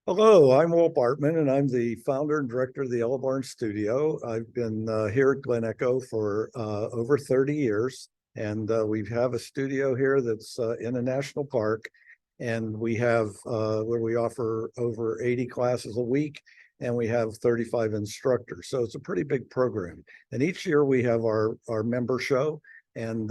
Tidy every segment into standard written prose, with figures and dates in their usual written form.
Hello, I'm Walt Bartman, and I'm the founder and director of the YellowBarn Studio. I've been here at Glen Echo for over 30 years, and we have a studio here that's in a national park, and we have where we offer over 80 classes a week, and we have 35 instructors. So it's a pretty big program. And each year we have our member show, and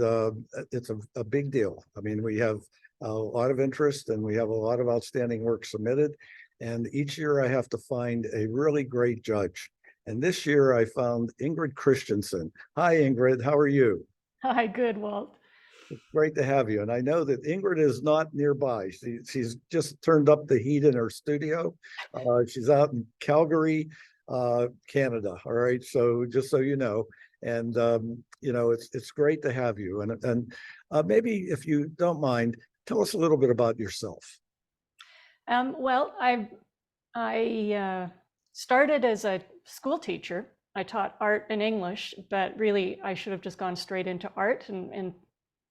it's a big deal. I mean, we have a lot of interest, and we have a lot of outstanding work submitted. And each year I have to find a really great judge. And this year I found Ingrid Christensen. Hi, Ingrid. How are you? Hi, good, Walt. Great to have you. And I know that Ingrid is not nearby. She's just turned up the heat in her studio. She's out in Calgary, Canada. All right. So just so you know, and it's great to have you. And maybe if you don't mind, tell us a little bit about yourself. Well, I started as a school teacher. I taught art and English, but really I should have just gone straight into art. And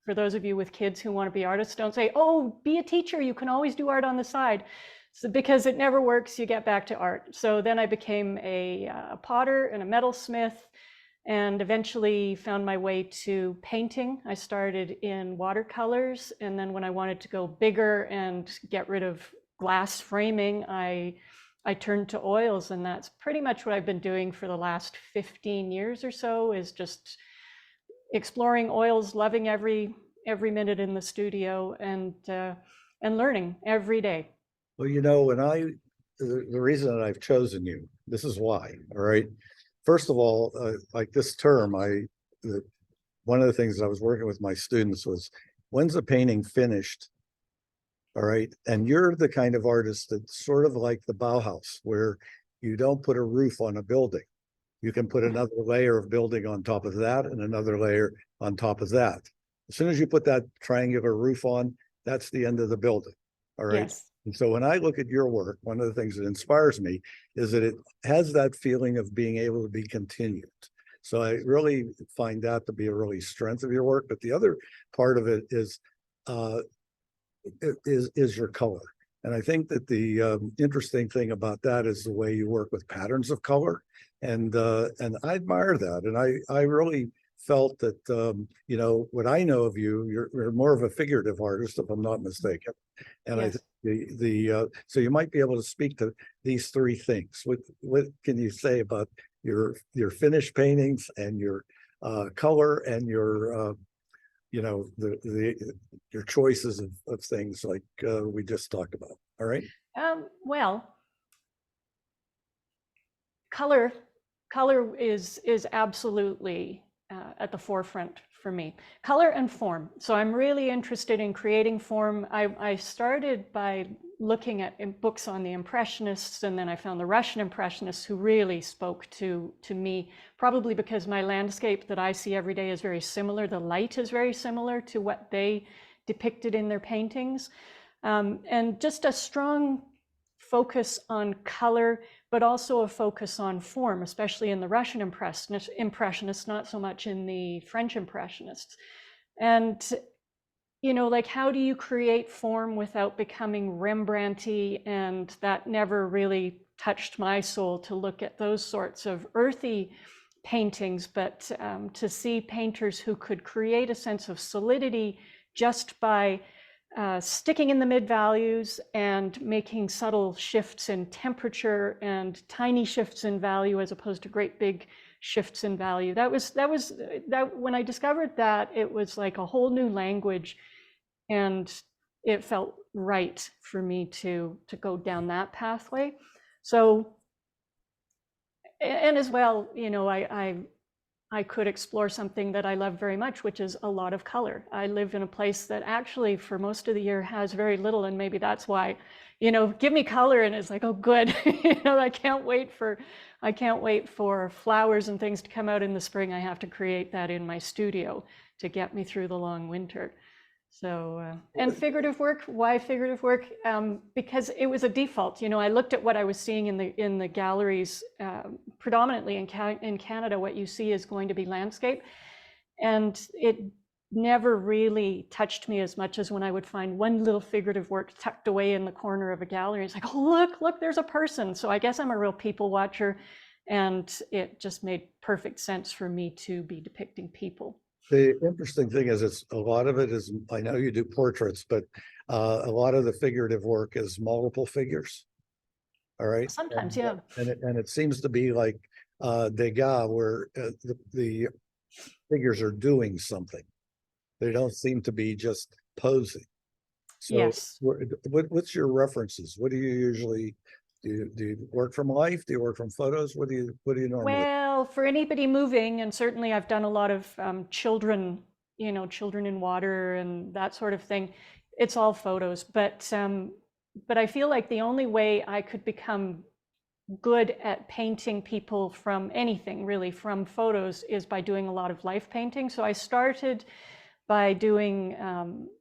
for those of you with kids who want to be artists, don't say, "Oh, be a teacher. You can always do art on the side." So, because it never works, you get back to art. So then I became a potter and a metalsmith, and eventually found my way to painting. I started in watercolors, and then when I wanted to go bigger and get rid of glass framing, I turned to oils, and that's pretty much what I've been doing for the last 15 years or so, is just exploring oils, loving every minute in the studio, and learning every day. Well, when the reason that I've chosen you, this is why. All right. First of all, like this term, one of the things that I was working with my students was, when's a painting finished? All right. And you're the kind of artist that's sort of like the Bauhaus, where you don't put a roof on a building. You can put another layer of building on top of that and another layer on top of that. As soon as you put that triangular roof on, that's the end of the building. All right. Yes. And so when I look at your work, one of the things that inspires me is that it has that feeling of being able to be continued. So I really find that to be a really strength of your work. But the other part of it uh, is your color. And I think that the interesting thing about that is the way you work with patterns of color, and I admire that. And I really felt that what I know of you, you're more of a figurative artist, if I'm not mistaken. And I think Yes. the so you might be able to speak to these three things. What can you say about your finished paintings and your color and your the your choices of things like we just talked about. All right. Well, color color is absolutely at the forefront for me. Color and form. So I'm really interested in creating form. I started by looking at books on the Impressionists, and then I found the Russian Impressionists, who really spoke to me, probably because my landscape that I see every day is very similar. The light is very similar to what they depicted in their paintings. And just a strong focus on color, but also a focus on form, especially in the Russian Impressionists, not so much in the French Impressionists. And, like, how do you create form without becoming Rembrandty? And that never really touched my soul, to look at those sorts of earthy paintings, but to see painters who could create a sense of solidity just by sticking in the mid values and making subtle shifts in temperature and tiny shifts in value, as opposed to great big shifts in value. That when I discovered that, it was like a whole new language, and it felt right for me to go down that pathway. So, and as well, I could explore something that I love very much, which is a lot of color. I live in a place that actually for most of the year has very little, and maybe that's why, give me color and it's like, oh, good. I can't wait for flowers and things to come out in the spring. I have to create that in my studio to get me through the long winter. So, and figurative work, why figurative work? Because it was a default. I looked at what I was seeing in the galleries, predominantly in Canada. What you see is going to be landscape, and never really touched me as much as when I would find one little figurative work tucked away in the corner of a gallery. It's like, oh, look, there's a person. So I guess I'm a real people watcher, and it just made perfect sense for me to be depicting people. The interesting thing is, it's a lot of it is, I know you do portraits, but a lot of the figurative work is multiple figures. All right. Sometimes, yeah. And it seems to be like Degas, where the figures are doing something. They don't seem to be just posing. So Yes. what's your references? What do you usually do? You work from life? Do you work from photos? What do you normally? Well, for anybody moving, and certainly I've done a lot of children, children in water and that sort of thing. It's all photos, but I feel like the only way I could become good at painting people from anything, really, from photos, is by doing a lot of life painting. So I started by doing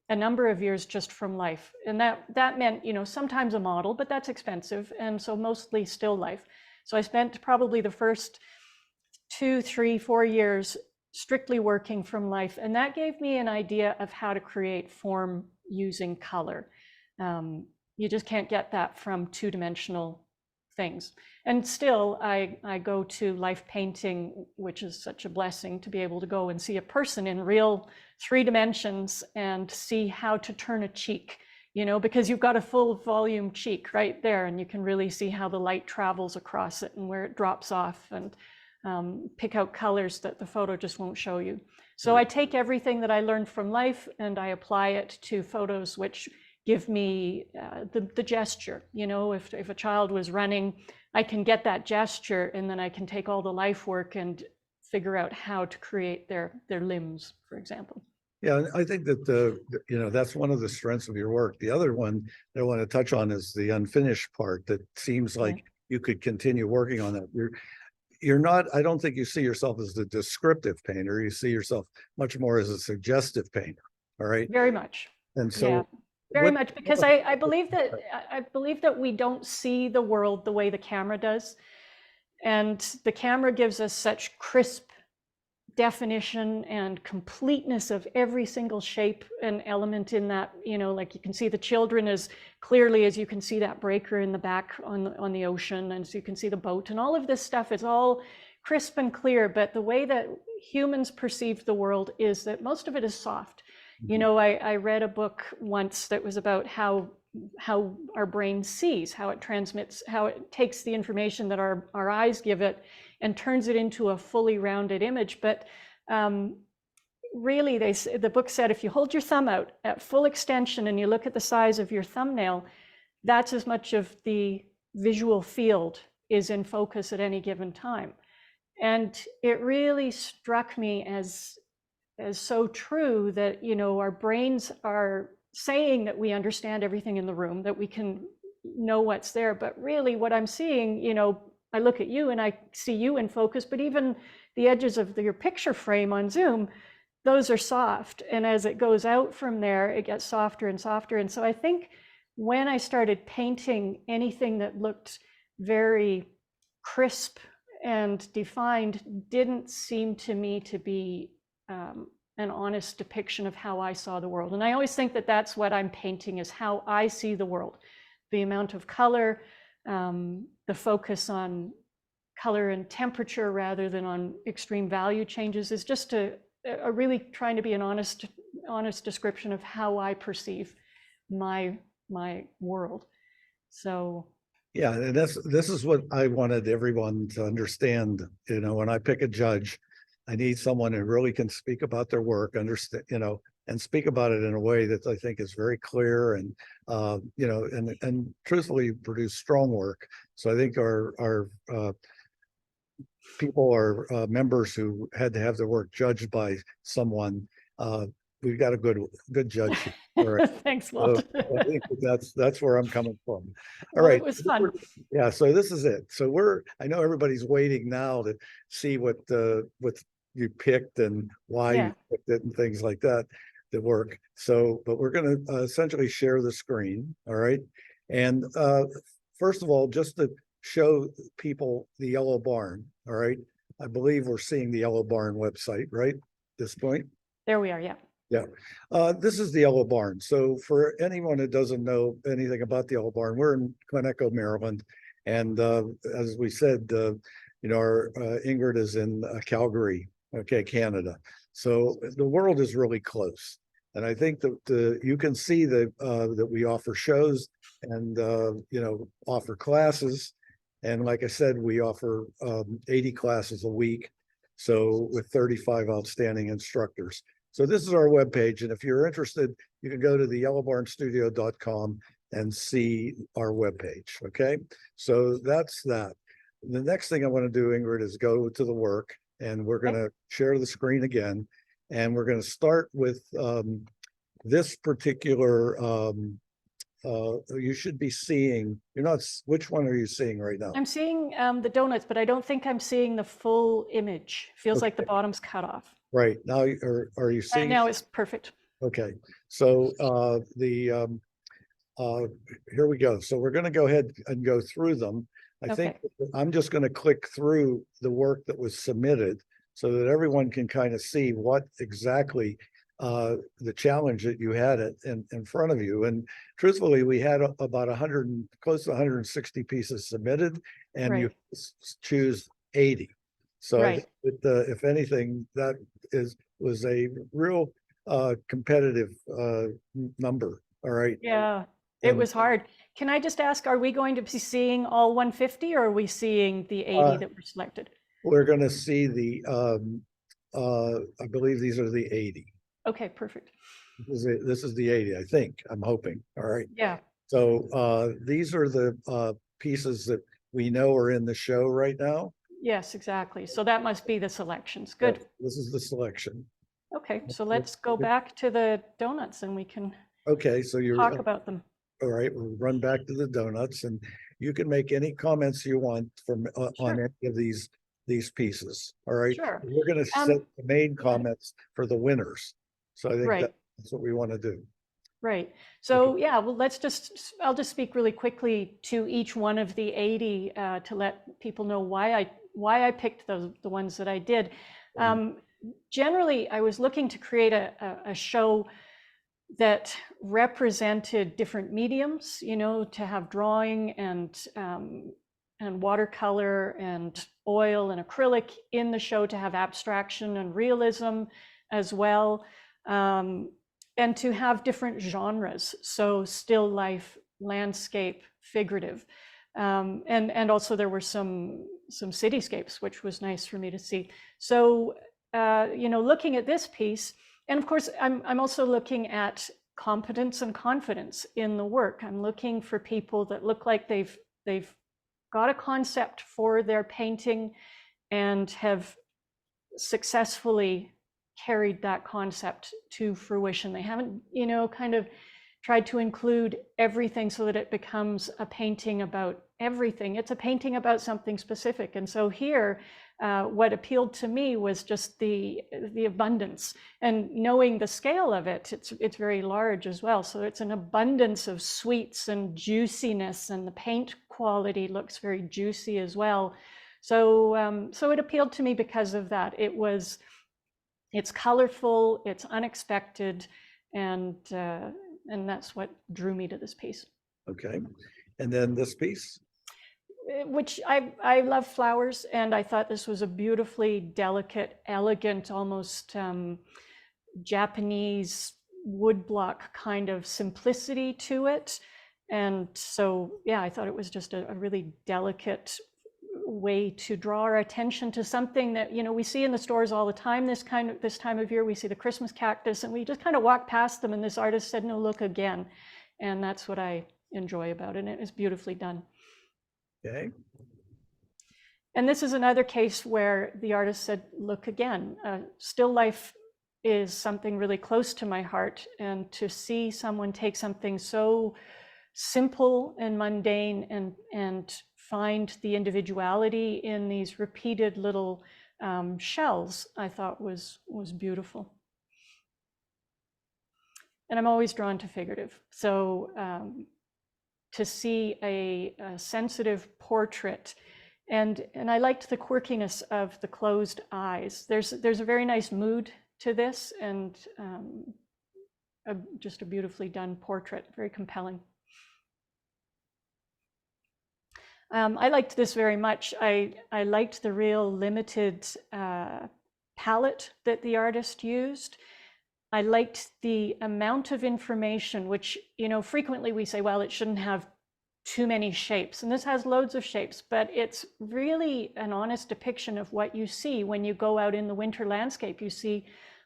a number of years just from life, and that meant, sometimes a model, but that's expensive, and so mostly still life. So I spent probably the first 2, 3, 4 years strictly working from life, and that gave me an idea of how to create form using color. You just can't get that from two-dimensional things. And still, I go to life painting, which is such a blessing to be able to go and see a person in real 3 dimensions and see how to turn a cheek, because you've got a full volume cheek right there, and you can really see how the light travels across it and where it drops off, and pick out colors that the photo just won't show you. So I take everything that I learned from life and I apply it to photos, which give me the gesture. If a child was running, I can get that gesture, and then I can take all the life work and figure out how to create their limbs, for example. Yeah, I think that that's one of the strengths of your work. The other one that I want to touch on is the unfinished part that seems like you could continue working on that. You're not, I don't think you see yourself as the descriptive painter. You see yourself much more as a suggestive painter. All right. Very much. And so very much, because I believe that we don't see the world the way the camera does. And the camera gives us such crisp definition and completeness of every single shape and element in that, like you can see the children as clearly as you can see that breaker in the back on the ocean, and so you can see the boat, and all of this stuff is all crisp and clear. But the way that humans perceive the world is that most of it is soft. I read a book once that was about how our brain sees, how it transmits, how it takes the information that our eyes give it and turns it into a fully rounded image. But really, the book said, if you hold your thumb out at full extension and you look at the size of your thumbnail, that's as much of the visual field is in focus at any given time. And it really struck me as so true that, our brains are saying that we understand everything in the room, that we can know what's there. But really what I'm seeing, I look at you and I see you in focus, but even the edges of your picture frame on Zoom, those are soft. And as it goes out from there, it gets softer and softer. And so I think when I started painting anything that looked very crisp and defined, didn't seem to me to be an honest depiction of how I saw the world. And I always think that that's what I'm painting, is how I see the world. The amount of color, the focus on color and temperature rather than on extreme value changes, is just a really trying to be an honest description of how I perceive my world. So yeah, and this is what I wanted everyone to understand. When I pick a judge, I need someone who really can speak about their work, understand, and speak about it in a way that I think is very clear and, and truthfully produce strong work. So I think our people are members who had to have their work judged by someone. We've got a good judge. Thanks, Walt. So I think that's where I'm coming from. All Well, right. it was fun. Yeah. So this is it. So I know everybody's waiting now to see what you picked and why you picked it and things like that work. So, but we're going to essentially share the screen. All right. And first of all, just to show people the YellowBarn. All right. I believe we're seeing the YellowBarn website, right? At this point. There we are. Yeah. Yeah, this is the Yellow Barn. So for anyone who doesn't know anything about the Yellow Barn, we're in Glen Echo, Maryland. And as we said, our Ingrid is in Calgary, okay, Canada. So the world is really close. And I think that you can see that we offer shows and offer classes. And like I said, we offer 80 classes a week. So with 35 outstanding instructors. So this is our webpage, and if you're interested, you can go to the yellowbarnstudio.com and see our webpage. Okay, so that's that. The next thing I want to do, Ingrid, is go to the work, and we're going to share the screen again, and we're going to start with this particular. You should be seeing. You're not. Which one are you seeing right now? I'm seeing the donuts, but I don't think I'm seeing the full image. Feels like the bottom's cut off. Right now, are you seeing? Now it's perfect. Okay, so here we go. So we're going to go ahead and go through them. I think I'm just going to click through the work that was submitted so that everyone can kind of see what exactly the challenge that you had in front of you. And truthfully, we had about 100, close to 160 pieces submitted, and you choose 80. So if anything, that was a real competitive number. All right. Yeah, it was hard. Can I just ask, are we going to be seeing all 150, or are we seeing the 80 that were selected? We're going to see the, I believe these are the 80. Okay, perfect. This is the 80, I think. I'm hoping. All right. Yeah. So these are the pieces that we know are in the show right now. Yes, exactly. So that must be the selections. Good. Yes, this is the selection. Okay, so let's go back to the donuts and we can talk about them. All right, we'll run back to the donuts, and you can make any comments you want from on any of these pieces. All right. Sure. We're going to set the main comments for the winners. So I think that's what we want to do. Right. So yeah, well, I'll just speak really quickly to each one of the 80 to let people know why I picked the ones that I did. Generally, I was looking to create a show that represented different mediums, to have drawing and watercolor and oil and acrylic in the show, to have abstraction and realism as well. And to have different genres, so still life, landscape, figurative, and also there were some cityscapes, which was nice for me to see. So looking at this piece, and of course I'm also looking at competence and confidence in the work. I'm looking for people that look like they've got a concept for their painting and have successfully carried that concept to fruition. They haven't, kind of tried to include everything so that it becomes a painting about everything. It's a painting about something specific. And so here, what appealed to me was just the abundance, and knowing the scale of it. It's very large as well. So it's an abundance of sweets and juiciness, and the paint quality looks very juicy as well. So so it appealed to me because of that. It's colorful, it's unexpected, and that's what drew me to this piece. Okay, and then this piece, which I love flowers, and I thought this was a beautifully delicate, elegant, almost Japanese woodblock kind of simplicity to it. And so, yeah, I thought it was just a really delicate way to draw our attention to something that we see in the stores all the time. This time of year, we see the Christmas cactus, and we just kind of walk past them. And this artist said, "No, look again," and that's what I enjoy about it. And it is beautifully done. Okay. And this is another case where the artist said, "Look again." Still life is something really close to my heart, and to see someone take something so simple and mundane and find the individuality in these repeated little shells, I thought was beautiful. And I'm always drawn to figurative. So to see a sensitive portrait, and I liked the quirkiness of the closed eyes. There's a very nice mood to this, and just a beautifully done portrait, very compelling. I liked this very much. I liked the real limited palette that the artist used. I liked the amount of information, which, frequently we say, well, it shouldn't have too many shapes. And this has loads of shapes, but it's really an honest depiction of what you see when you go out in the winter landscape. You see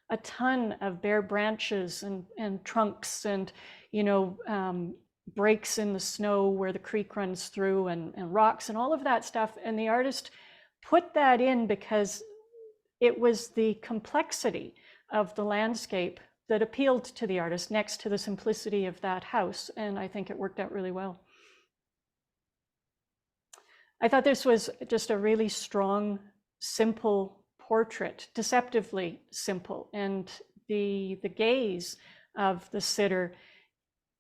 a ton of bare branches and trunks and, breaks in the snow where the creek runs through, and rocks and all of that stuff. And the artist put that in because it was the complexity of the landscape that appealed to the artist, next to the simplicity of that house. And I think it worked out really well. I thought this was just a really strong, simple portrait, deceptively simple. And the gaze of the sitter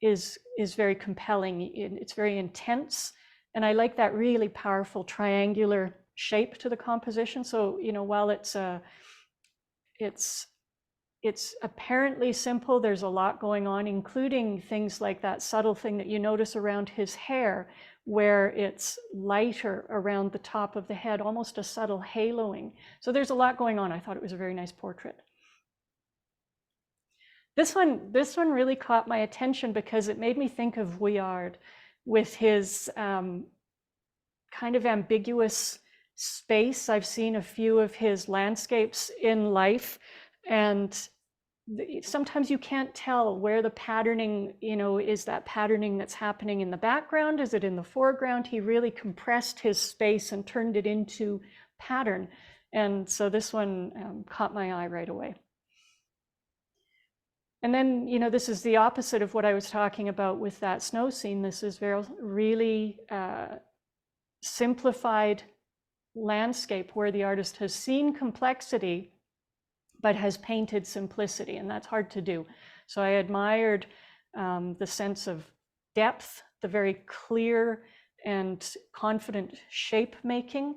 is very compelling. It's very intense. And I like that really powerful triangular shape to the composition. So, while it's apparently simple, there's a lot going on, including things like that subtle thing that you notice around his hair, where it's lighter around the top of the head, almost a subtle haloing. So there's a lot going on. I thought it was a very nice portrait. This one really caught my attention because it made me think of Vuillard with his kind of ambiguous space. I've seen a few of his landscapes in life, and sometimes you can't tell where the patterning, is that patterning that's happening in the background? Is it in the foreground? He really compressed his space and turned it into pattern. And so this one caught my eye right away. And then, this is the opposite of what I was talking about with that snow scene. This is really simplified landscape where the artist has seen complexity but has painted simplicity, and that's hard to do. So I admired the sense of depth, the very clear and confident shape making.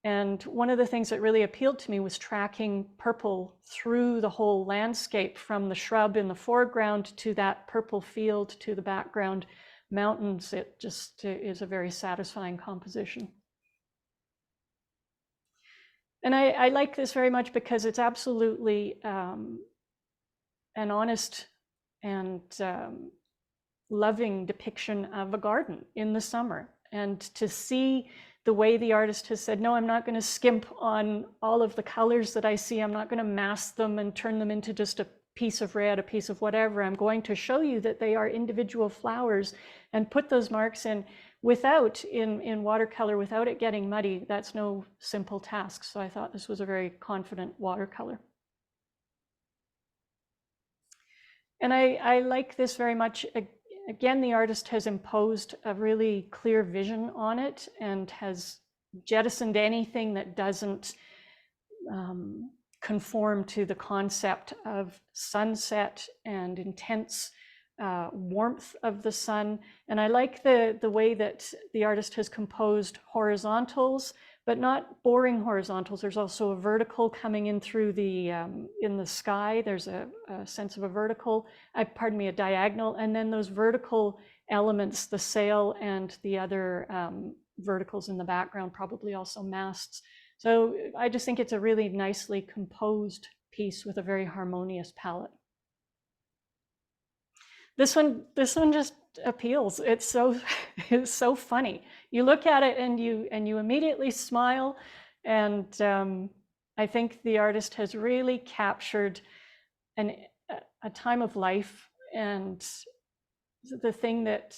And one of the things that really appealed to me was tracking purple through the whole landscape, from the shrub in the foreground to that purple field to the background mountains. It just is a very satisfying composition. And I like this very much because it's absolutely an honest and loving depiction of a garden in the summer. And to see the way the artist has said, no, I'm not going to skimp on all of the colors that I see. I'm not going to mask them and turn them into just a piece of red, a piece of whatever. I'm going to show you that they are individual flowers and put those marks in in watercolor without it getting muddy. That's no simple task. So I thought this was a very confident watercolor. And I like this very much. Again, the artist has imposed a really clear vision on it and has jettisoned anything that doesn't conform to the concept of sunset and intense warmth of the sun. And I like the way that the artist has composed horizontals, but not boring horizontals. There's also a vertical coming in through the in the sky. There's a sense of a vertical, pardon me, a diagonal, and then those vertical elements, the sail and the other verticals in the background, probably also masts. So I just think it's a really nicely composed piece with a very harmonious palette. This one just appeals. It's so funny. You look at it and you immediately smile. And I think the artist has really captured a time of life, and the thing that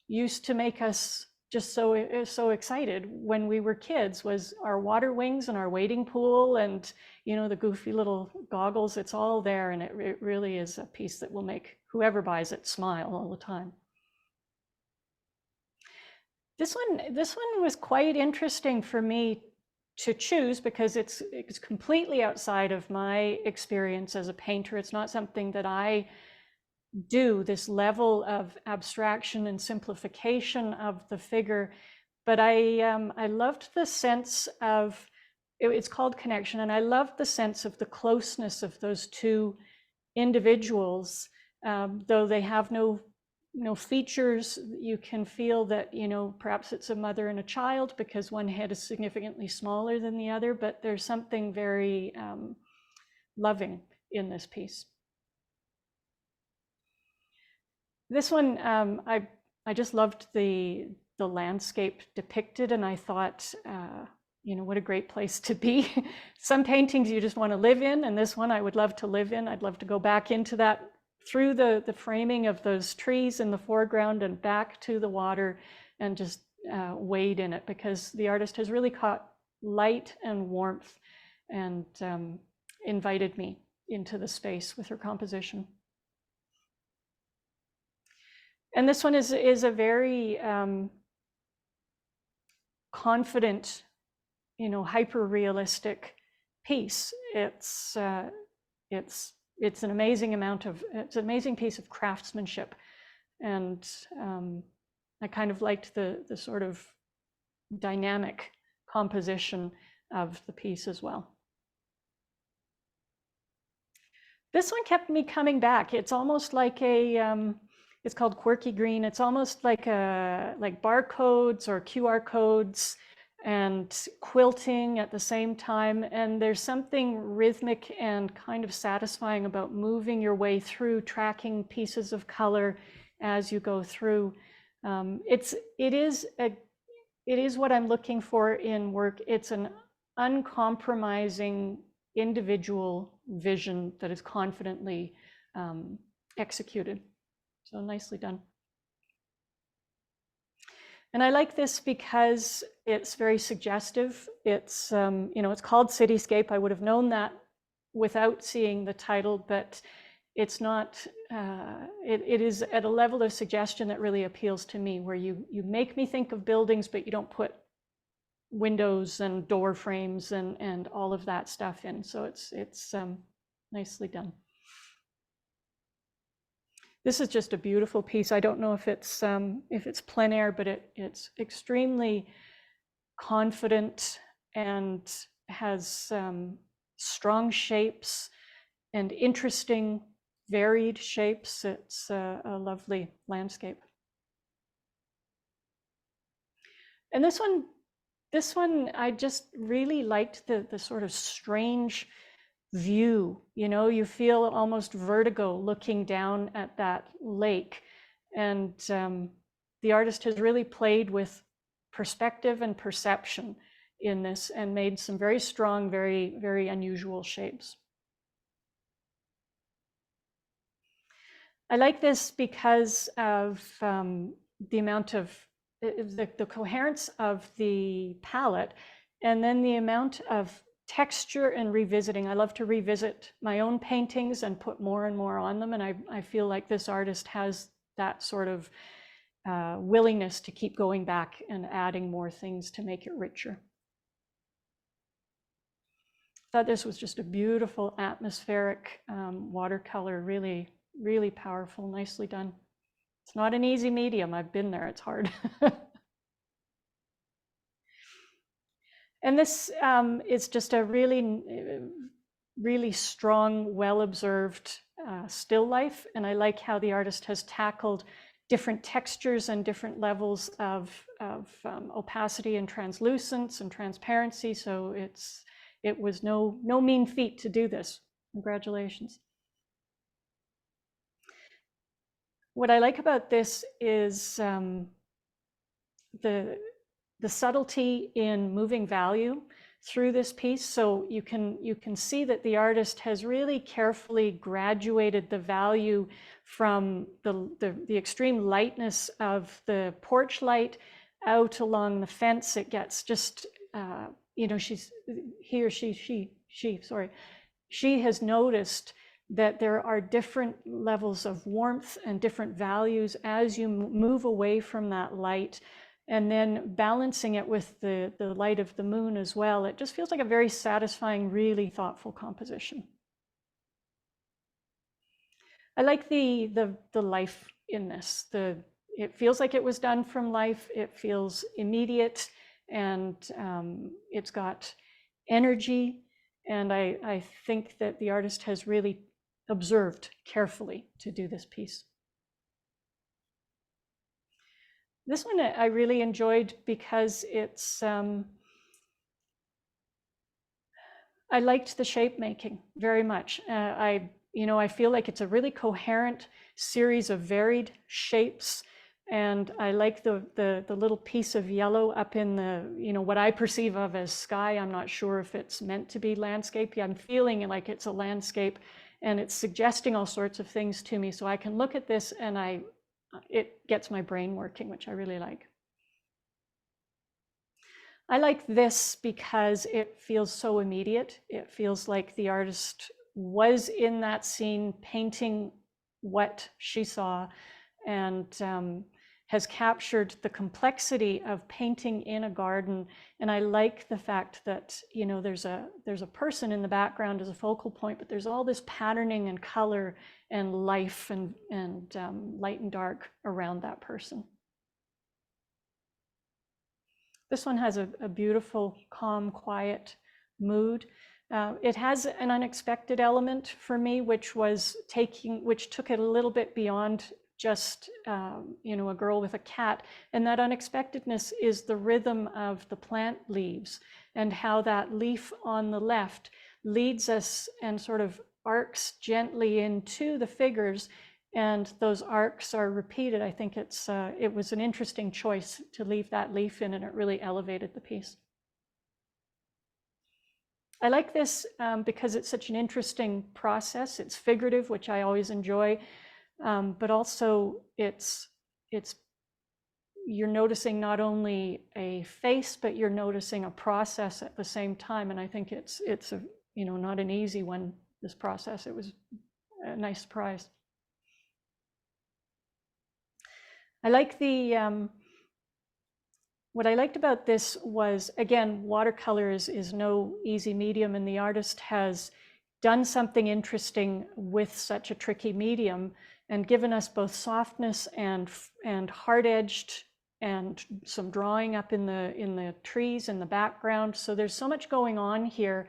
used to make us just so excited when we were kids was our water wings and our wading pool and the goofy little goggles. It's all there, and it really is a piece that will make whoever buys it smile all the time. This one was quite interesting for me to choose because it's completely outside of my experience as a painter. It's not something that I do, this level of abstraction and simplification of the figure, but I loved the sense of it's called Connection. And I love the sense of the closeness of those two individuals, though they have no features. You can feel that, perhaps it's a mother and a child because one head is significantly smaller than the other, but there's something very loving in this piece. This one, I just loved the landscape depicted, and I thought, what a great place to be. Some paintings you just want to live in, and this one I would love to live in. I'd love to go back into that through the framing of those trees in the foreground and back to the water and just wade in it, because the artist has really caught light and warmth and invited me into the space with her composition. And this one is a very confident, hyper-realistic piece. It's an amazing piece of craftsmanship, and I kind of liked the sort of dynamic composition of the piece as well. This one kept me coming back. It's almost like it's called Quirky Green. It's almost like barcodes or QR codes and quilting at the same time. And there's something rhythmic and kind of satisfying about moving your way through, tracking pieces of color as you go through. It is what I'm looking for in work. It's an uncompromising individual vision that is confidently executed. So nicely done. And I like this because it's very suggestive. It's, it's called Cityscape. I would have known that without seeing the title, but it's not, it is at a level of suggestion that really appeals to me, where you make me think of buildings, but you don't put windows and door frames and all of that stuff in. So it's nicely done. This is just a beautiful piece. I don't know if it's plein air, but it's extremely confident and has strong shapes and interesting, varied shapes. It's a lovely landscape. And this one, I just really liked the sort of strange view. You feel almost vertigo looking down at that lake, and the artist has really played with perspective and perception in this and made some very strong, very, very unusual shapes. I like this because of the amount of the coherence of the palette, and then the amount of texture and revisiting. I love to revisit my own paintings and put more and more on them, and I feel like this artist has that sort of willingness to keep going back and adding more things to make it richer. I thought this was just a beautiful atmospheric watercolor, really, really powerful, nicely done. It's not an easy medium. I've been there, it's hard. And this is just a really, really strong, well-observed still life. And I like how the artist has tackled different textures and different levels of opacity and translucence and transparency. So it was no mean feat to do this. Congratulations. What I like about this is the subtlety in moving value through this piece. So you can see that the artist has really carefully graduated the value from the extreme lightness of the porch light out along the fence. It gets just, she has noticed that there are different levels of warmth and different values as you move away from that light, and then balancing it with the light of the moon as well. It just feels like a very satisfying, really thoughtful composition. I like the life in this. It feels like it was done from life. It feels immediate, and it's got energy. And I think that the artist has really observed carefully to do this piece. This one I really enjoyed because it's, I liked the shape making very much. I feel like it's a really coherent series of varied shapes. And I like the little piece of yellow up in the, what I perceive of as sky. I'm not sure if it's meant to be landscape. I'm feeling like it's a landscape, and it's suggesting all sorts of things to me. So I can look at this and it gets my brain working, which I really like. I like this because it feels so immediate. It feels like the artist was in that scene painting what she saw, and has captured the complexity of painting in a garden. And I like the fact that, there's a person in the background as a focal point, but there's all this patterning and color and life and light and dark around that person. This one has a beautiful, calm, quiet mood. It has an unexpected element for me, which took it a little bit beyond just a girl with a cat. And that unexpectedness is the rhythm of the plant leaves, and how that leaf on the left leads us and sort of arcs gently into the figures, and those arcs are repeated. I think it was an interesting choice to leave that leaf in, and it really elevated the piece. I like this because it's such an interesting process. It's figurative, which I always enjoy, but also you're noticing not only a face, but you're noticing a process at the same time. And I think it's not an easy one, this process. It was a nice surprise. I like what I liked about this was, again, watercolor is no easy medium, and the artist has done something interesting with such a tricky medium and given us both softness and hard-edged and some drawing up in the trees in the background. So there's so much going on here,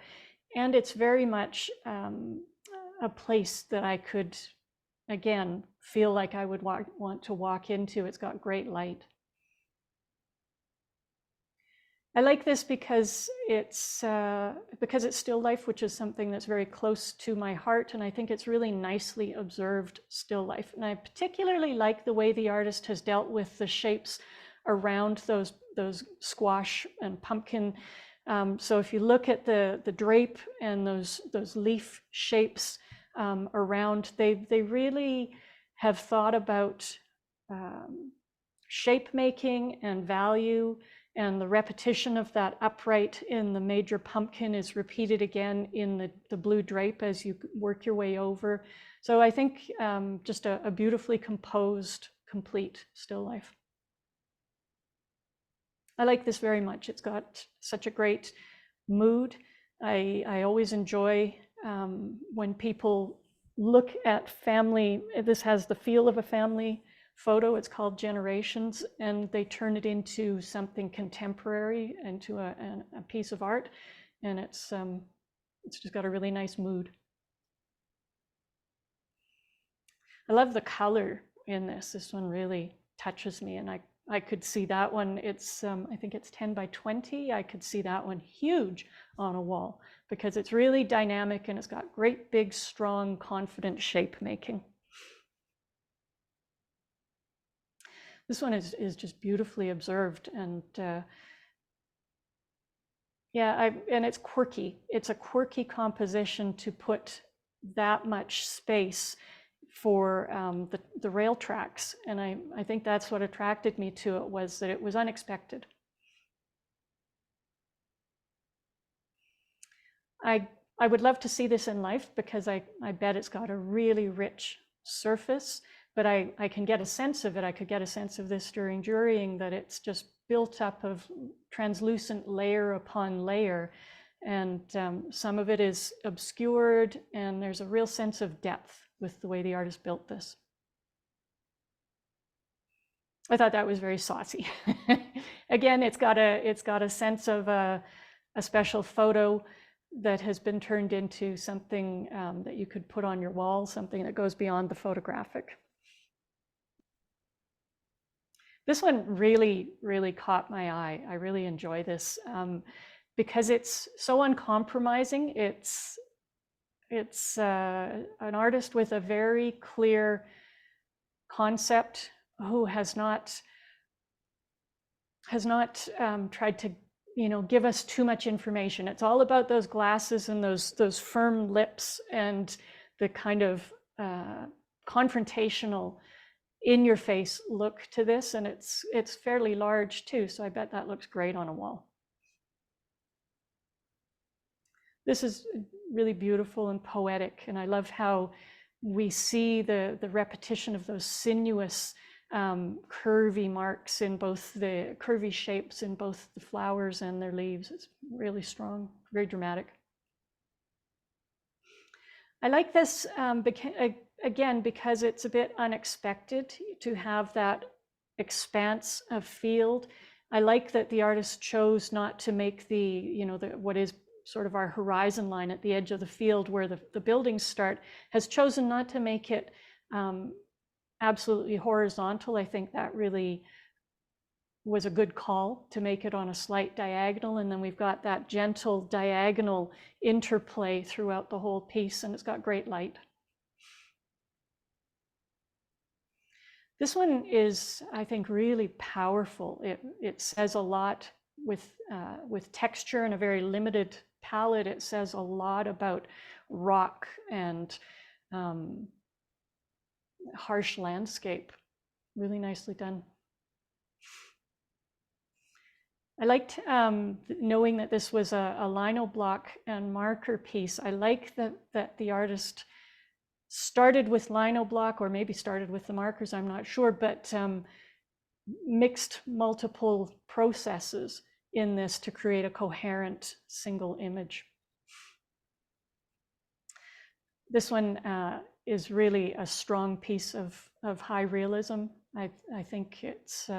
and it's very much a place that I could, again, feel like I would want to walk into. It's got great light. I like this because it's still life, which is something that's very close to my heart, and I think it's really nicely observed still life. And I particularly like the way the artist has dealt with the shapes around those squash and pumpkin. So if you look at the drape and those leaf shapes around, they really have thought about shape making and value. And the repetition of that upright in the major pumpkin is repeated again in the blue drape as you work your way over. So I think just a beautifully composed, complete still life. I like this very much. It's got such a great mood. I always enjoy when people look at family. This has the feel of a family photo. It's called Generations, and they turn it into something contemporary, into a piece of art, and it's just got a really nice mood. I love the color in this. This one really touches me, and I could see that one. It's I think it's 10 by 20. I could see that one huge on a wall because it's really dynamic and it's got great big, strong, confident shape making. This one is just beautifully observed, and and it's quirky. It's a quirky composition to put that much space for the rail tracks, and I think that's what attracted me to it, was that it was unexpected. I would love to see this in life because I bet it's got a really rich surface. But I can get a sense of it. I could get a sense of this during jurying, that it's just built up of translucent layer upon layer. And some of it is obscured, and there's a real sense of depth with the way the artist built this. I thought that was very saucy. Again, it's got a sense of a special photo that has been turned into something that you could put on your wall, something that goes beyond the photographic. This one really, really caught my eye. I really enjoy this because it's so uncompromising. It's an artist with a very clear concept who has not tried to, give us too much information. It's all about those glasses and those firm lips and the kind of confrontational, in-your-face look to this, and it's fairly large too, so I bet that looks great on a wall. This is really beautiful and poetic, and I love how we see the repetition of those sinuous, curvy marks in both the curvy shapes in both the flowers and their leaves. It's really strong, very dramatic. I like this again because it's a bit unexpected to have that expanse of field. I like that the artist chose not to make what is sort of our horizon line at the edge of the field where the buildings start, has chosen not to make it absolutely horizontal. I think that really was a good call to make it on a slight diagonal, and then we've got that gentle diagonal interplay throughout the whole piece, and it's got great light. This one is, I think, really powerful. It says a lot with texture and a very limited palette. It says a lot about rock and harsh landscape. Really nicely done. I liked knowing that this was a lino block and marker piece. I like that the artist started with lino block, or maybe started with the markers, I'm not sure, but mixed multiple processes in this to create a coherent single image. This one is really a strong piece of high realism. I think it's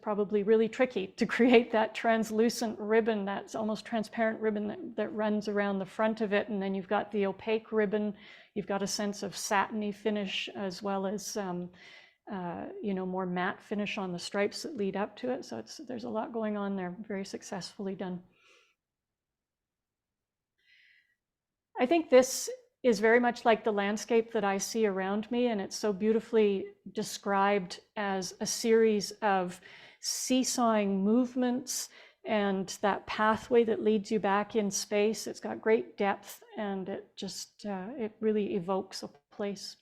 probably really tricky to create that translucent ribbon, that's almost transparent ribbon that runs around the front of it, and then you've got the opaque ribbon. You've got a sense of satiny finish as well as more matte finish on the stripes that lead up to it. So there's a lot going on there. Very successfully done. I think this is very much like the landscape that I see around me, and it's so beautifully described as a series of seesawing movements and that pathway that leads you back in space. It's got great depth, and it just it really evokes a place.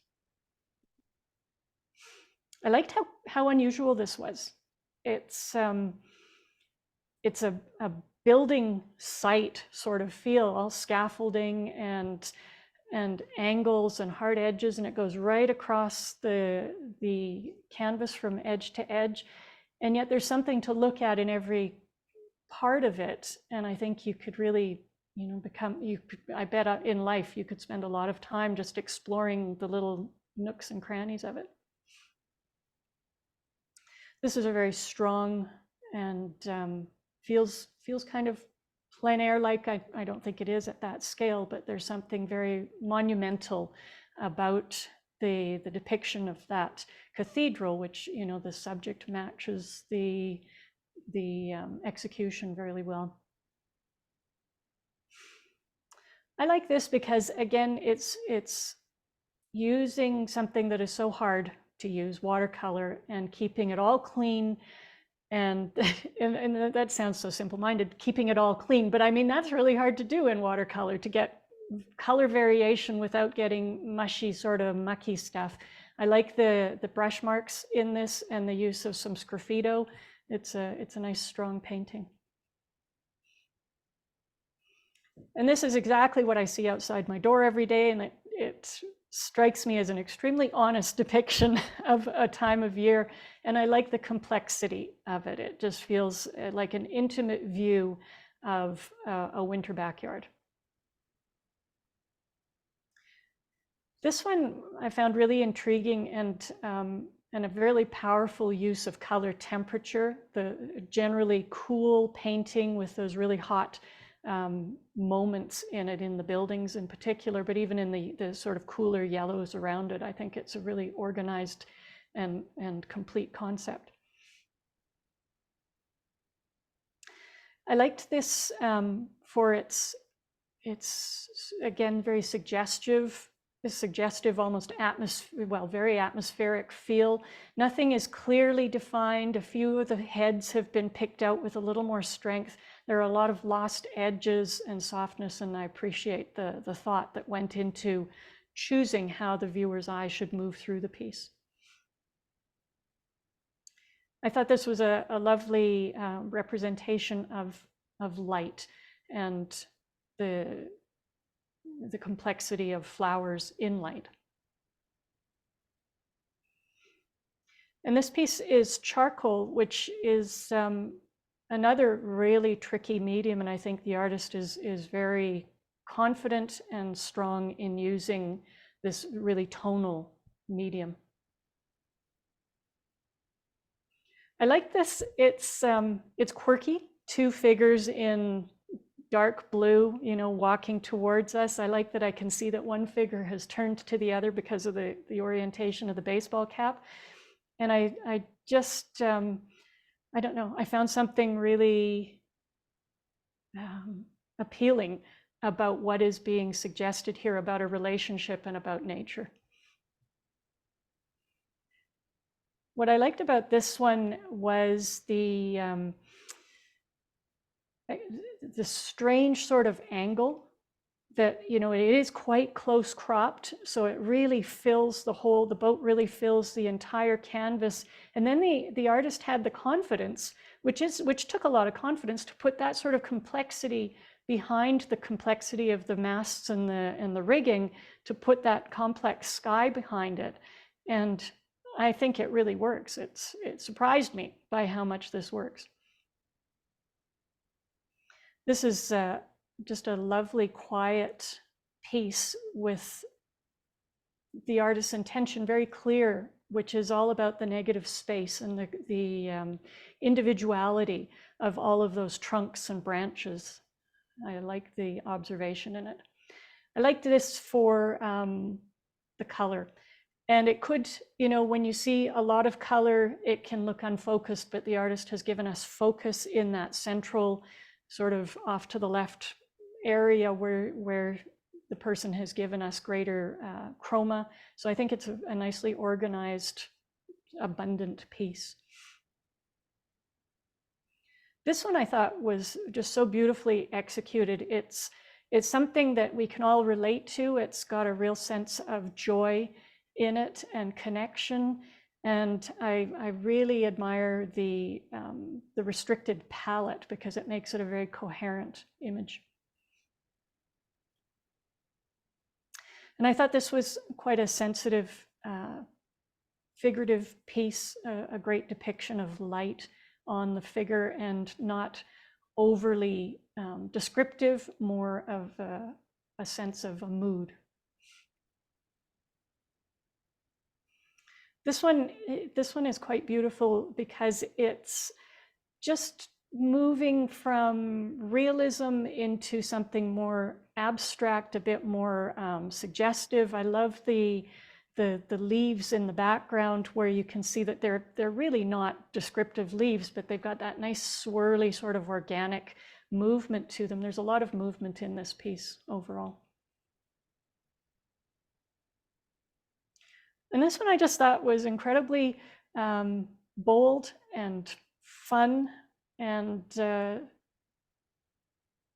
I liked how unusual this was. It's a building site sort of feel, all scaffolding and angles and hard edges, and it goes right across the canvas from edge to edge, and yet there's something to look at in every part of it. And I think you could really I bet in life you could spend a lot of time just exploring the little nooks and crannies of it. This is a very strong and feels kind of plein air like. I don't think it is at that scale, but there's something very monumental about the depiction of that cathedral, which the subject matches the execution very well. I like this because, again, it's using something that is so hard to use, watercolor, and keeping it all clean. And that sounds so simple-minded, keeping it all clean, but I mean, that's really hard to do in watercolor, to get color variation without getting mushy, sort of mucky stuff. I like the brush marks in this and the use of some sgraffito. It's a nice, strong painting. And this is exactly what I see outside my door every day, and it strikes me as an extremely honest depiction of a time of year, and I like the complexity of it. It just feels like an intimate view of a winter backyard. This one I found really intriguing and a really powerful use of color temperature, the generally cool painting with those really hot moments in it, in the buildings in particular, but even in the sort of cooler yellows around it. I think it's a really organized and complete concept. I liked this for its again very suggestive, almost very atmospheric feel. Nothing is clearly defined. A few of the heads have been picked out with a little more strength. There are a lot of lost edges and softness, and I appreciate the thought that went into choosing how the viewer's eye should move through the piece. I thought this was a lovely representation of light and the complexity of flowers in light. And this piece is charcoal, which is another really tricky medium, and I think the artist is very confident and strong in using this really tonal medium. I like this. It's quirky. Two figures in dark blue, walking towards us. I like that I can see that one figure has turned to the other because of the orientation of the baseball cap. And I just, I don't know, I found something really appealing about what is being suggested here about a relationship and about nature. What I liked about this one was the strange sort of angle that, it is quite close cropped, so it really fills the boat really fills the entire canvas. And then the artist had the confidence, which took a lot of confidence, to put that sort of complexity behind the complexity of the masts and the rigging, to put that complex sky behind it. And I think it really works. It surprised me by how much this works. This is just a lovely, quiet piece with the artist's intention very clear, which is all about the negative space and the individuality of all of those trunks and branches. I like the observation in it. I liked this for the color. And it could, when you see a lot of color, it can look unfocused, but the artist has given us focus in that central sort of off to the left area where the person has given us greater chroma. So I think it's a nicely organized, abundant piece. This one I thought was just so beautifully executed. It's something that we can all relate to. It's got a real sense of joy in it and connection. And I really admire the restricted palette, because it makes it a very coherent image. And I thought this was quite a sensitive, figurative piece, a great depiction of light on the figure, and not overly descriptive, more of a sense of a mood. This one is quite beautiful because it's just moving from realism into something more abstract, a bit more suggestive. I love the leaves in the background, where you can see that they're really not descriptive leaves, but they've got that nice swirly sort of organic movement to them. There's a lot of movement in this piece overall. And this one I just thought was incredibly bold and fun and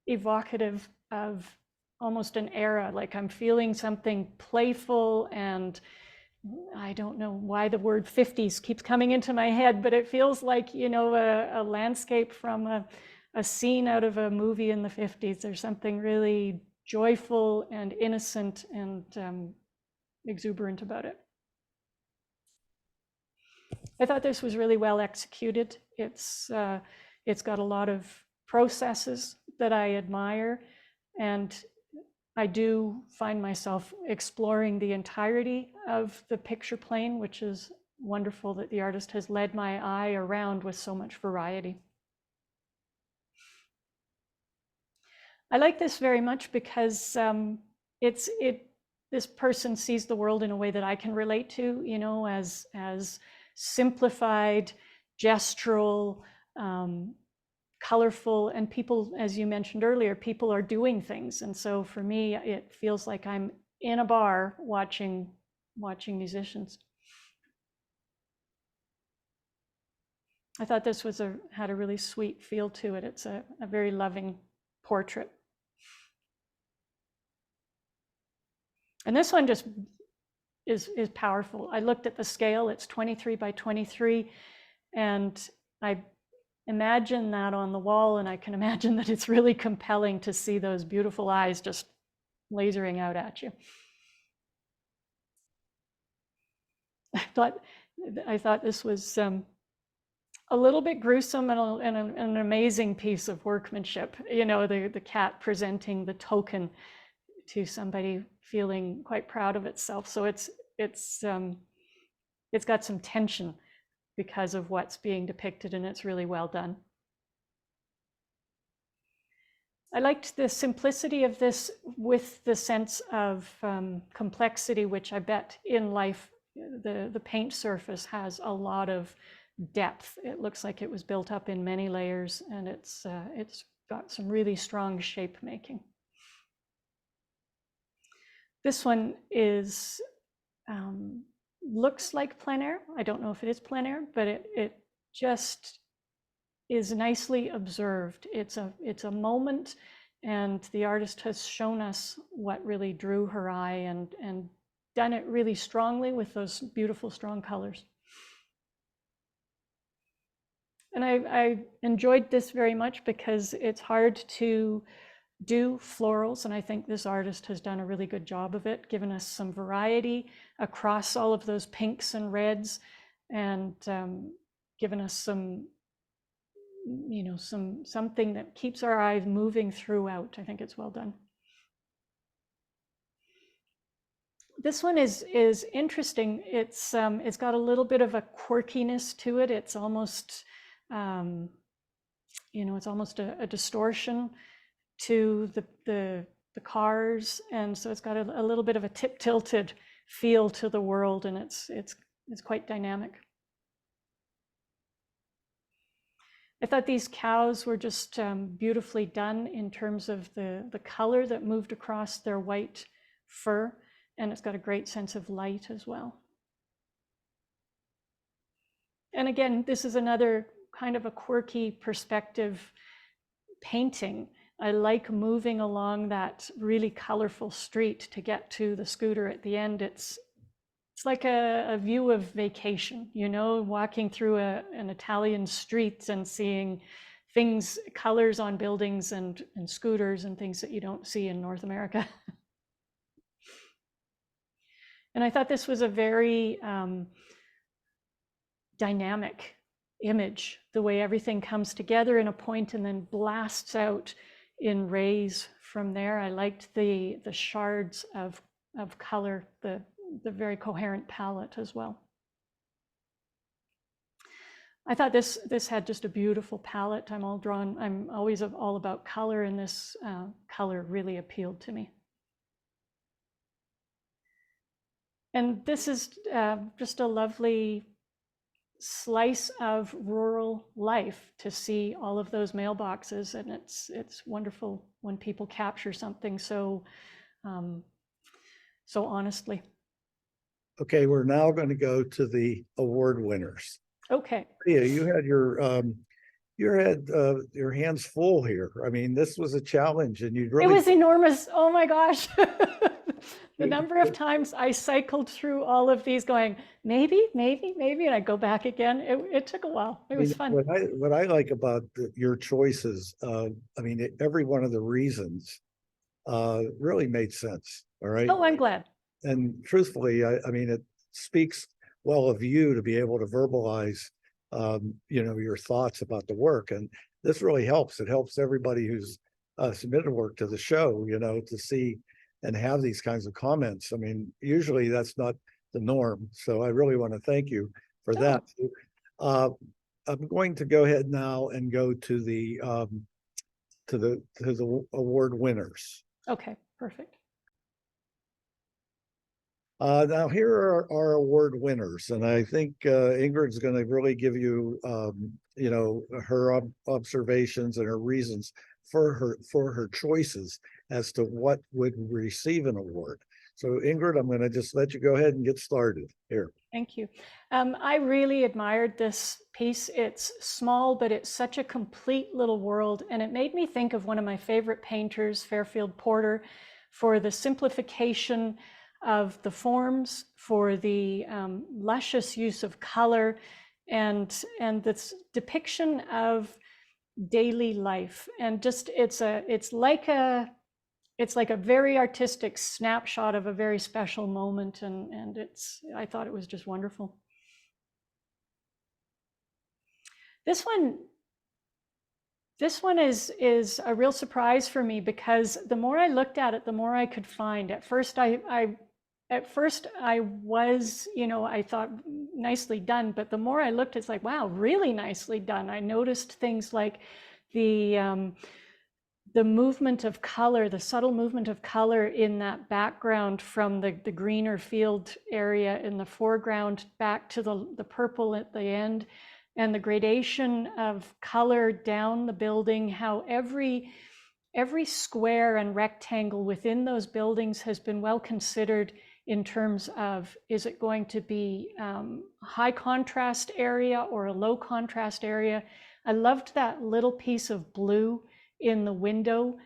evocative of almost an era. Like, I'm feeling something playful, and I don't know why the word 50s keeps coming into my head, but it feels like, a landscape from a scene out of a movie in the 50s. There's something really joyful and innocent and exuberant about it. I thought this was really well executed. It's got a lot of processes that I admire, and I do find myself exploring the entirety of the picture plane, which is wonderful that the artist has led my eye around with so much variety. I like this very much because this person sees the world in a way that I can relate to, you know, as simplified, gestural, colorful, and people, as you mentioned earlier, people are doing things. And so for me, it feels like I'm in a bar watching musicians. I thought this was had a really sweet feel to it. It's a very loving portrait. And this one just is powerful. I looked at the scale, it's 23 by 23, and I imagine that on the wall, and I can imagine that it's really compelling to see those beautiful eyes just lasering out at you. I thought this was a little bit gruesome and an amazing piece of workmanship. You know, the cat presenting the token to somebody feeling quite proud of itself. So it's got some tension because of what's being depicted, and it's really well done. I liked the simplicity of this with the sense of complexity, which I bet in life the paint surface has a lot of depth. It looks like it was built up in many layers, and it's got some really strong shape making. This one is looks like plein air. I don't know if it is plein air, but it just is nicely observed. It's a moment, and the artist has shown us what really drew her eye and done it really strongly with those beautiful, strong colors. And I enjoyed this very much because it's hard to do florals, and I think this artist has done a really good job of it, given us some variety across all of those pinks and reds, and given us some, you know, something that keeps our eyes moving throughout. I think it's well done. This one is interesting. It's got a little bit of a quirkiness to it. It's almost, you know, it's almost a distortion to the cars, and so it's got a little bit of a tilted feel to the world, and it's quite dynamic. I thought these cows were just beautifully done in terms of the color that moved across their white fur, and it's got a great sense of light as well. And again, this is another kind of a quirky perspective painting. I like moving along that really colorful street to get to the scooter at the end. It's like a view of vacation, you know, walking through an Italian street and seeing things, colors on buildings and scooters and things that you don't see in North America. And I thought this was a very dynamic image, the way everything comes together in a point and then blasts out in rays from there. I liked the shards of color, the very coherent palette as well. I thought this had just a beautiful palette. I'm always all about color, and this color really appealed to me. And this is just a lovely slice of rural life to see all of those mailboxes, and it's wonderful when people capture something so honestly. Okay, we're now going to go to the award winners. Okay. Yeah, you had your hands full here. I mean, this was a challenge, and you really. It was enormous. Oh my gosh. The number of times I cycled through all of these going, maybe, and I go back again. It took a while. It was fun. What I like about your choices, I mean, every one of the reasons really made sense. All right. Oh, I'm glad. And truthfully, I mean, it speaks well of you to be able to verbalize, you know, your thoughts about the work. And this really helps. It helps everybody who's submitted work to the show, you know, to see and have these kinds of comments. I mean, usually that's not the norm. So I really want to thank you for that. I'm going to go ahead now and go to the to the award winners. Okay, perfect. Now here are our award winners, and I think Ingrid's going to really give you, you know, her observations and her reasons for her choices as to what would receive an award. So Ingrid, I'm going to just let you go ahead and get started here. Thank you. I really admired this piece. It's small, but it's such a complete little world, and it made me think of one of my favorite painters, Fairfield Porter, for the simplification of the forms, for the luscious use of color, and this depiction of daily life. And just it's like a very artistic snapshot of a very special moment, and I thought it was just wonderful. This one is a real surprise for me, because the more I looked at it, the more I could find. At first I was, you know, I thought nicely done, but the more I looked, it's like, wow, really nicely done. I noticed things like the movement of color, the subtle movement of color in that background, from the greener field area in the foreground back to the purple at the end, and the gradation of color down the building, how every square and rectangle within those buildings has been well considered in terms of, is it going to be high contrast area or a low contrast area? I loved that little piece of blue in the window,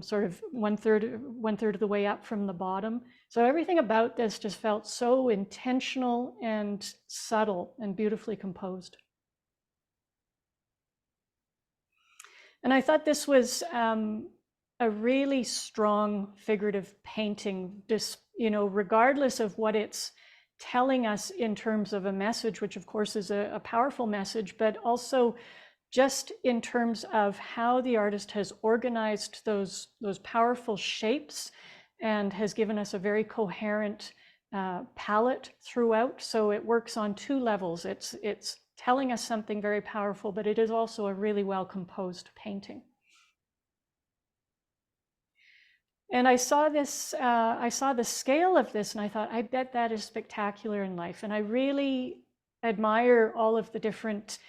sort of one third of the way up from the bottom. So everything about this just felt so intentional and subtle and beautifully composed. And I thought this was a really strong figurative painting, just, you know, regardless of what it's telling us in terms of a message, which of course is a powerful message, but also just in terms of how the artist has organized those powerful shapes and has given us a very coherent palette throughout. So it works on two levels. It's telling us something very powerful, but it is also a really well composed painting. And I saw this, I saw the scale of this, and I thought, I bet that is spectacular in life. And I really admire all of the different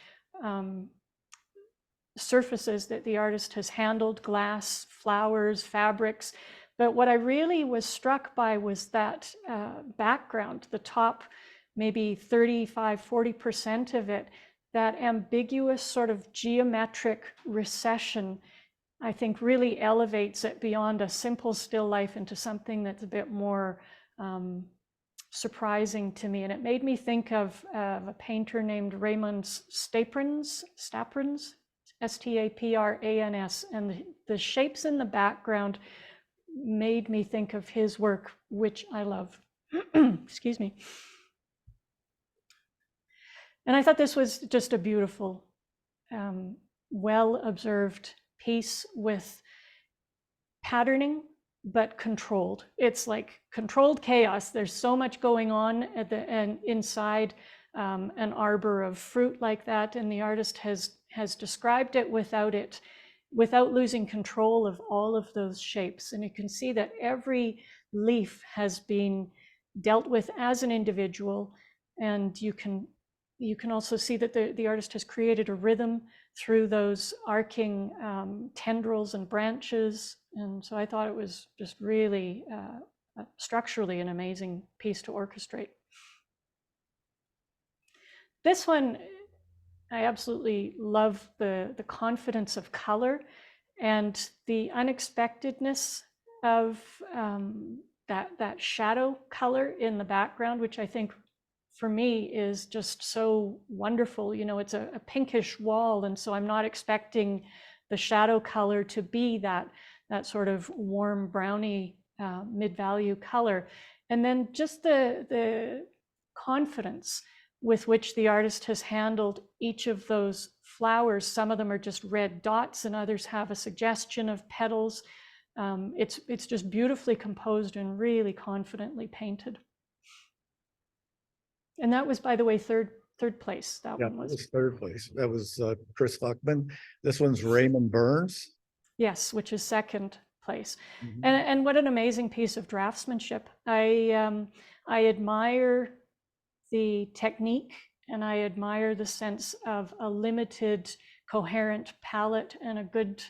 surfaces that the artist has handled: glass, flowers, fabrics. But what I really was struck by was that background, the top maybe 35–40% of it, that ambiguous sort of geometric recession, I think really elevates it beyond a simple still life into something that's a bit more surprising to me. And it made me think of a painter named Raymond Staprans, Staprans, and the shapes in the background made me think of his work, which I love. Excuse me. And I thought this was just a beautiful, well-observed piece with patterning, but controlled. It's like controlled chaos. There's so much going on and inside an arbor of fruit like that, and the artist has described it without losing control of all of those shapes. And you can see that every leaf has been dealt with as an individual, and you can also see that the artist has created a rhythm through those arcing tendrils and branches. And so I thought it was just really structurally an amazing piece to orchestrate. This one, I absolutely love the confidence of color and the unexpectedness of that shadow color in the background, which I think for me is just so wonderful. You know, it's a pinkish wall, and so I'm not expecting the shadow color to be that sort of warm browny mid-value color. And then just the confidence with which the artist has handled each of those flowers. Some of them are just red dots, and others have a suggestion of petals. It's just beautifully composed and really confidently painted. And that was, by the way, third place. That one was third place. That was Chris Fuckman. This one's Raymond Burns. Yes, which is second place. Mhm. And what an amazing piece of draftsmanship. I admire the technique, and I admire the sense of a limited, coherent palette and a good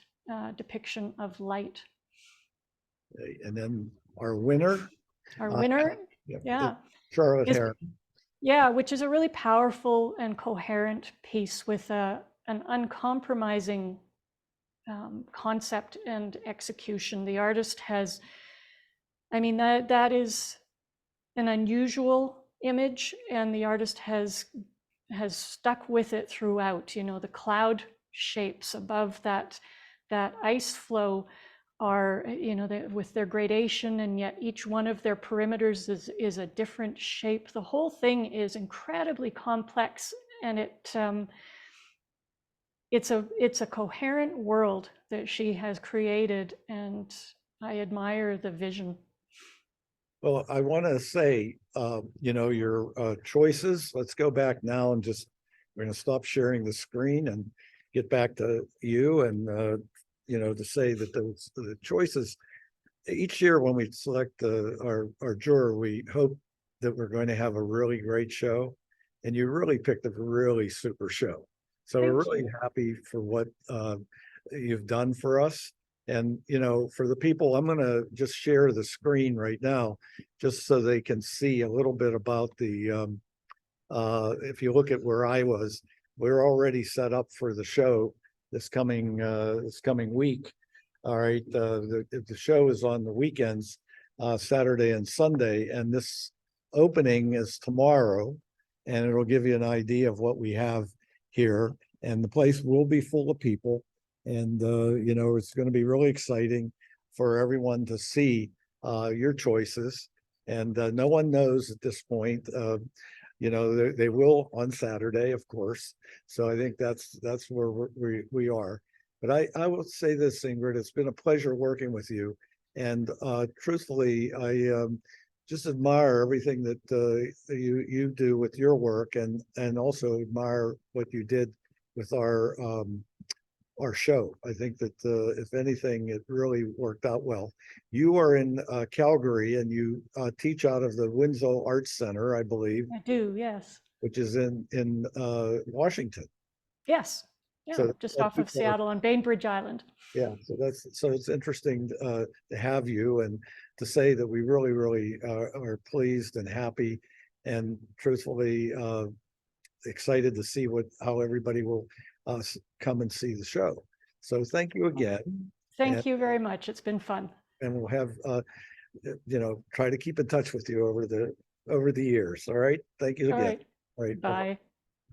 depiction of light. And then our winner, Our uh, winner, is yeah, Charlotte is Hare. yeah, which is a really powerful and coherent piece with an uncompromising concept and execution. The artist has, I mean, that is an unusual image, and the artist has stuck with it throughout. You know, the cloud shapes above that ice flow are, you know, with their gradation, and yet each one of their perimeters is a different shape. The whole thing is incredibly complex, and it's a coherent world that she has created, and I admire the vision. Well, I want to say, you know, your choices, let's go back now and just, we're going to stop sharing the screen and get back to you and, you know, to say that the choices, each year when we select our juror, we hope that we're going to have a really great show. And you really picked a really super show. So we're Thank really you. happy for what you've done for us. And, you know, for the people, I'm going to just share the screen right now, just so they can see a little bit about if you look at where I was, we're already set up for the show this coming week. All right, the show is on the weekends, Saturday and Sunday, and this opening is tomorrow, and it'll give you an idea of what we have here. And the place will be full of people, and you know, it's going to be really exciting for everyone to see your choices. And no one knows at this point. You know, they will on Saturday, of course. So I think that's where we are. But I will say this, Ingrid, it's been a pleasure working with you. And truthfully, I just admire everything that you do with your work, and also admire what you did with our show. I think that if anything, it really worked out well. You are in Calgary, and you teach out of the Winslow Arts Center, I believe, I do, yes. which is in Washington. Yes. Yeah, So just not off too of far. Seattle on Bainbridge Island. Yeah, so it's interesting to have you, and to say that we really are pleased and happy, and truthfully excited to see how everybody will come and see the show. So thank you again, and Thank you very much. It's been fun. we'll have you know, try to keep in touch with you over the years. All right, thank you All again. right. All right, bye-bye. Bye.